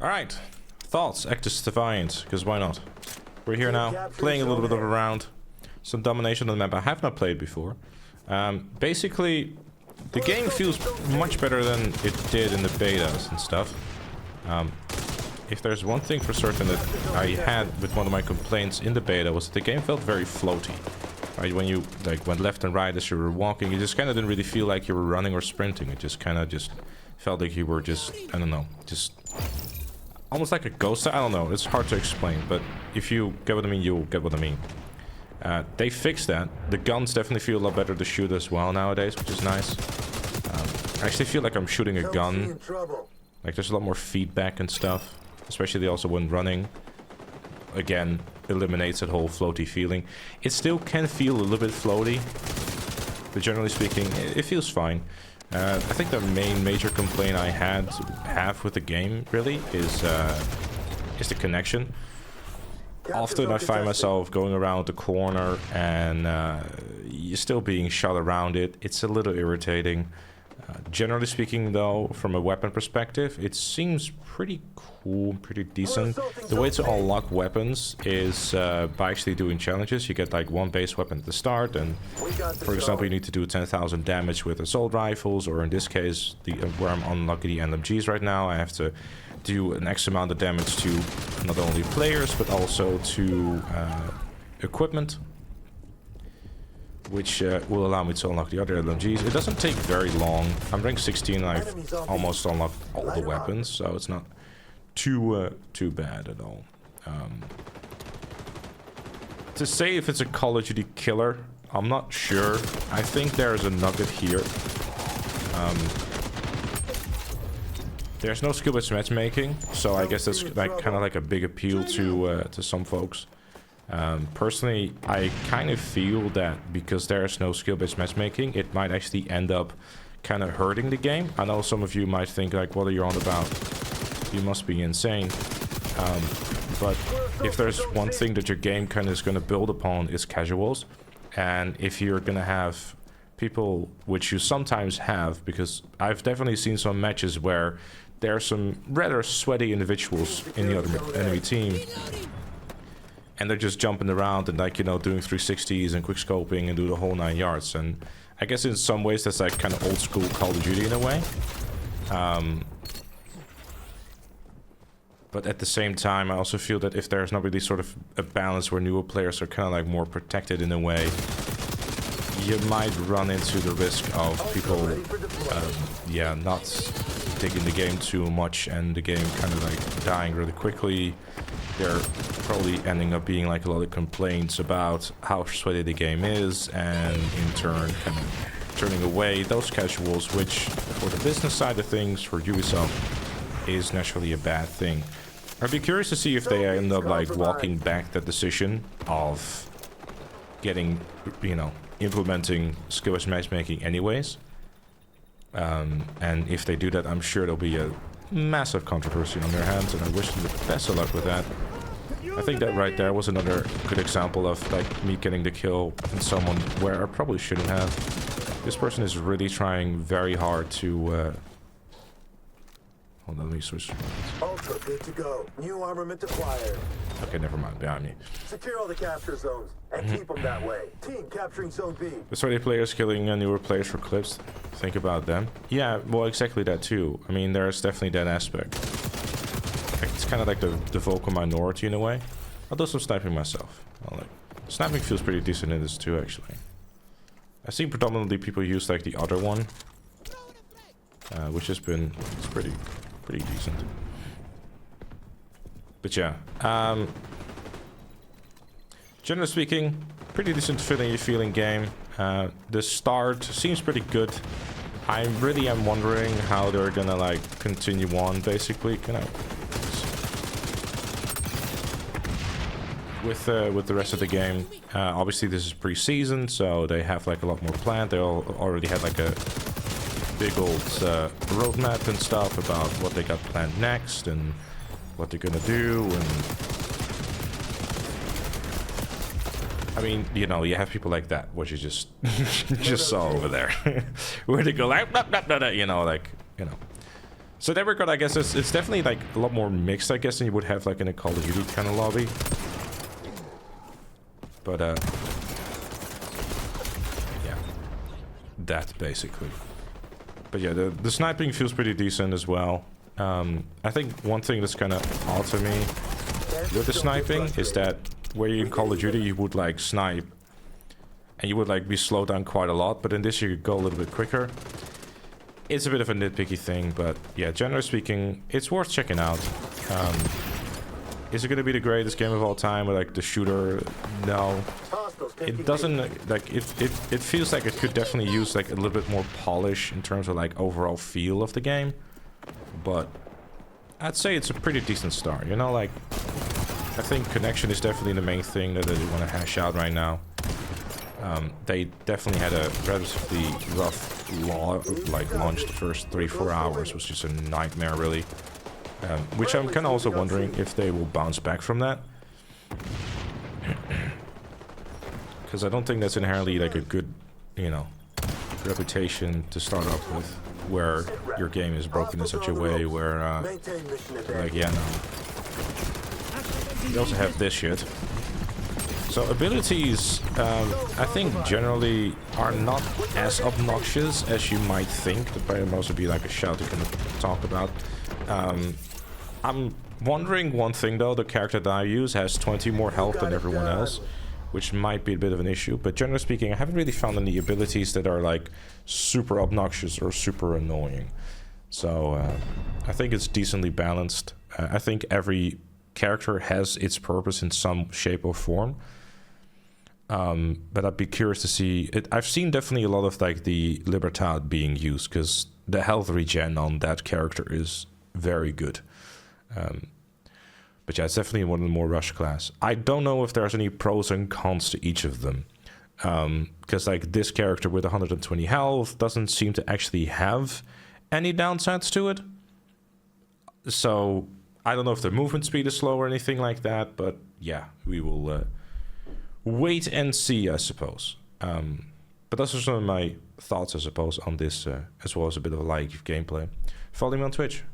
Alright, thoughts, xDefiant, because why not? We're here now, playing a little bit of a round. Some domination on the map I have not played before. Basically, the game feels much better than it did in the betas and stuff. If there's one thing for certain that I had with one of my complaints in the beta was that the game felt very floaty. Right, when you went left and right as you were walking, you just kind of didn't really feel like you were running or sprinting. It just kind of felt like you were just, I don't know, just almost like a ghost. I don't know, it's hard to explain, but if you get what I mean, you'll get what I mean. They fixed that. The guns definitely feel a lot better to shoot as well nowadays, which is nice. I actually feel like I'm shooting a gun. Like there's a lot more feedback and stuff, especially also when running. Again, eliminates that whole floaty feeling. It still can feel a little bit floaty, but generally speaking, it feels fine. I think the major complaint I have with the game really is the connection. Often I find myself going around the corner and you're still being shot around it. It's a little irritating. Generally speaking though, from a weapon perspective, it seems pretty cool, pretty decent. The way to unlock weapons is by actually doing challenges. You get like one base weapon at the start, and for example you need to do 10,000 damage with assault rifles, or in this case, where I'm unlocking the NMGs right now, I have to do an X amount of damage to not only players but also to equipment, which will allow me to unlock the other LMGs. It doesn't take very long. I'm rank 16 and I've almost unlocked all the weapons, so it's not too bad at all. To say if it's a Call of Duty killer, I'm not sure. I think there's a nugget here. There's no skill-based matchmaking, so I guess that's like kind of like a big appeal to some folks. Personally, I kind of feel that because there's no skill-based matchmaking, it might actually end up kind of hurting the game. I know some of you might think like, what are you on about? You must be insane. But if there's one thing that your game kind of is going to build upon, is casuals. And if you're going to have people, which you sometimes have, because I've definitely seen some matches where there are some rather sweaty individuals in the other enemy team, and they're just jumping around and, like, you know, doing 360s and quick scoping and do the whole 9 yards. And I guess in some ways that's like kind of old school Call of Duty in a way. But at the same time, I also feel that if there's not really sort of a balance where newer players are kind of like more protected in a way, you might run into the risk of people, yeah, not digging the game too much and the game kind of like dying really quickly. There probably ending up being like a lot of complaints about how sweaty the game is, and in turn kind of turning away those casuals, which for the business side of things for Ubisoft is naturally a bad thing. I'd be curious to see if they end up like walking back that decision of getting, you know, implementing skill-based matchmaking anyways. And if they do that, I'm sure there'll be a massive controversy on their hands, and I wish them the best of luck with that. I think that right there was another good example of like me getting the kill on someone where I probably shouldn't have. This person is really trying very hard to hold on, let me switch. Ultra good to go. New armament acquired. Okay, never mind, behind me. Secure all the capture zones and keep them that way. Team capturing zone B. The sweaty players killing newer players for clips. Think about them. Yeah, well, exactly that too. I mean, there's definitely that aspect. Like, it's kind of like the vocal minority in a way. I'll do some sniping myself. Sniping feels pretty decent in this too, actually. I've seen predominantly people use like the other one, which has been pretty decent. But yeah, generally speaking, pretty decent feeling game. The start seems pretty good. I really am wondering how they're gonna like continue on, basically, you know, with the rest of the game. Obviously this is pre-season, so they have like a lot more planned. They already had like a big old roadmap and stuff about what they got planned next and what they're gonna do. And I mean, you know, you have people like that, what you just just saw over there, where they go like, blah, blah, blah, blah, you know, like, you know. So in that regard, I guess it's definitely like a lot more mixed, I guess, than you would have like in a Call of Duty kind of lobby. But yeah, that basically. But yeah, the sniping feels pretty decent as well. I think one thing that's kind of odd to me with the sniping is that where you in Call of Duty you would like snipe and you would like be slowed down quite a lot, but in this you could go a little bit quicker. It's a bit of a nitpicky thing, but yeah, generally speaking, it's worth checking out. Is it going to be the greatest game of all time, or like the shooter? No. It doesn't, like, it feels like it could definitely use like a little bit more polish in terms of like overall feel of the game. But I'd say it's a pretty decent start, you know, like, I think connection is definitely the main thing that they want to hash out right now. They definitely had a relatively rough launch the first 3-4 hours, was just a nightmare really. Which I'm kind of also wondering if they will bounce back from that. Because I don't think that's inherently like a good, you know, reputation to start off with, where your game is broken in such a way where, like, yeah, no. You also have this shit. So abilities, I think generally are not as obnoxious as you might think. That might also be like a shout you can talk about. I'm wondering one thing though, the character that I use has 20 more health than everyone else, which might be a bit of an issue, but generally speaking, I haven't really found any abilities that are like super obnoxious or super annoying. So I think it's decently balanced. I think every character has its purpose in some shape or form. But I'd be curious to see it. I've seen definitely a lot of like the Libertad being used, because the health regen on that character is very good. But yeah, it's definitely one of the more rush class. I don't know if there's any pros and cons to each of them. Because like this character with 120 health doesn't seem to actually have any downsides to it. So I don't know if the movement speed is slow or anything like that, but yeah, we will wait and see, I suppose. But those are some of my thoughts, I suppose, on this, as well as a bit of a live gameplay. Follow me on Twitch.